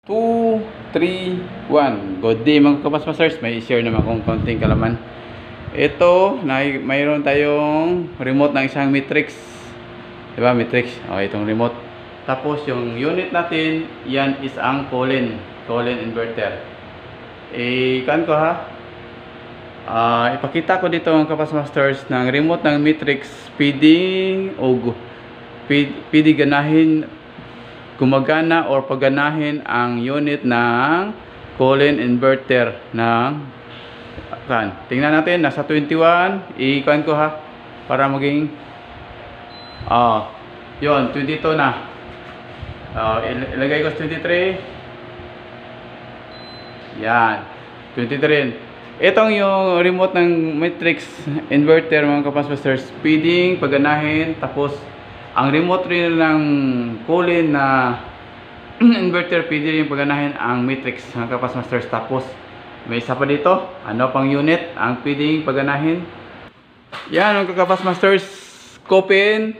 2, 3, 1. Good day mga kapasmasters. May share naman akong konting kalaman. Ito, mayroon tayong remote ng isang Matrix. Diba, Matrix? O, itong remote. Tapos, yung unit natin, yan is ang Colin inverter. Ikan ko ha. Ipakita ko dito mga kapasmasters ng remote ng Matrix. Pwede ganahin, gumagana or pagganahin ang unit ng Colin inverter ng tingnan natin, nasa 21. Ikan ko ha para maging yun, 22 na. Ilagay ko sa 23. Yan, 23. Itong yung remote ng Matrix inverter mga kapasmasters, pwedeng pagganahin. Tapos ang remote rin ng Colin na inverter, pwede rin pagganahin ang Matrix mga kapasmasters. Tapos may isa pa dito, ano pang unit ang pwedeng pagganahin. Yan mga kapasmasters, Colin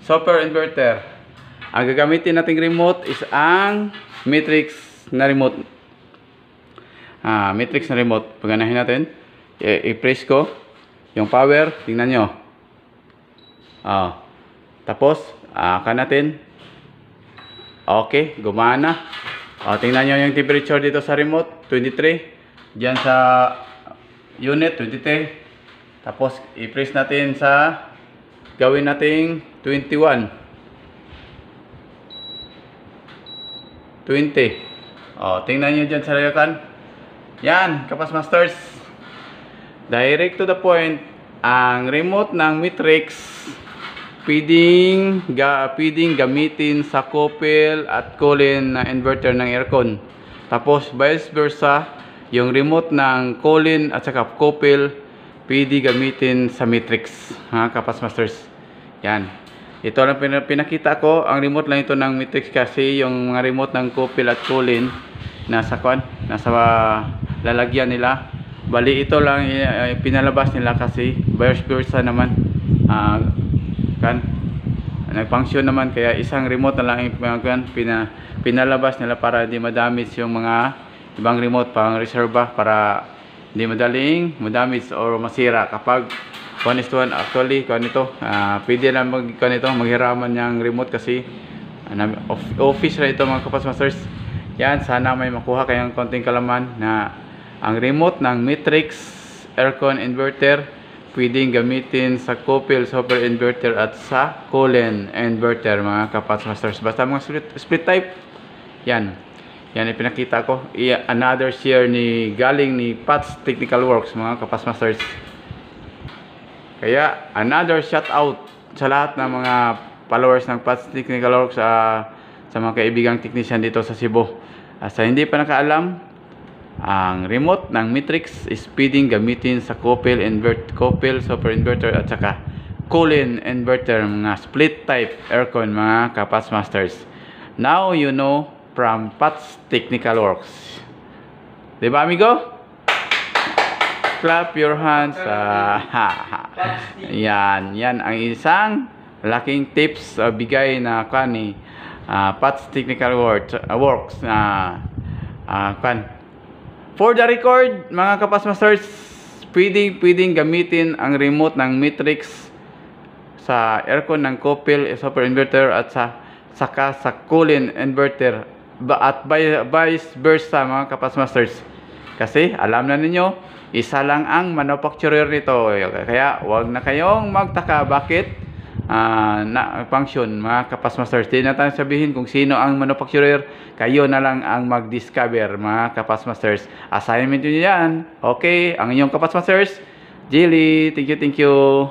super inverter. Ang gagamitin nating remote is ang Matrix na remote. Matrix na remote. Pagganahin natin. I-press ko yung power. Tingnan nyo. Tapos, kan natin. Okay, gumana. Tingnan nyo yung temperature dito sa remote. 23. Diyan sa unit, 23. Tapos, i-press natin sa gawin nating 21. 20. Tingnan nyo dyan sa layakan. Yan, kapasmasters. Direct to the point. Ang remote ng Matrix pwedeng gamitin sa Colin at Colin na inverter ng aircon. Tapos vice versa, yung remote ng Colin at saka Colin pwede gamitin sa Matrix, ha, kapasmasters. Yan. Ito lang pinakita ko, ang remote lang ito ng Matrix kasi yung mga remote ng Colin at Colin nasa lalagyan nila. Bali ito lang pinalabas nila kasi vice versa naman. Nag-function naman, kaya isang remote na lang pinalabas nila para hindi madamage yung mga ibang remote pang reserva, para hindi madaling madamage or masira kapag 1:1. Actually pwede lang maghiraman yung remote kasi office na ito mga kapasmasters. Yan, sana may makuha kayong konting kalaman na ang remote ng Matrix aircon inverter pwedeng gamitin sa Colin super inverter at sa Colin inverter mga kapasmasters. Basta mga split type. Yan ipinakita ko. Another share galing ni Pat's Technical Works mga kapasmasters. Kaya another shout out sa lahat ng mga followers ng Pat's Technical Works, sa mga kaibigang technician dito sa Cebu. Sa hindi pa nakaalam, ang remote ng Matrix is pwedeng gamitin sa Colin super inverter at saka Colin inverter, mga split type aircon mga kapasmasters. Now you know from Pat's Technical Works. Diba amigo? Clap your hands. Yan ang isang laking tips bigay na ni Pat's Technical Works. For the record mga kapasmasters, pwedeng gamitin ang remote ng Matrix sa aircon ng Colin super inverter at saka sa Colin inverter, at vice versa mga kapasmasters. Kasi alam na ninyo, isa lang ang manufacturer nito, kaya wag na kayong magtaka bakit na function mga kapasmasters. Di na tayo sabihin kung sino ang manufacturer, kayo na lang ang mag-discover mga kapasmasters. Assignment nyo yan. Okay, ang inyong kapasmasters, Jilly. Thank you.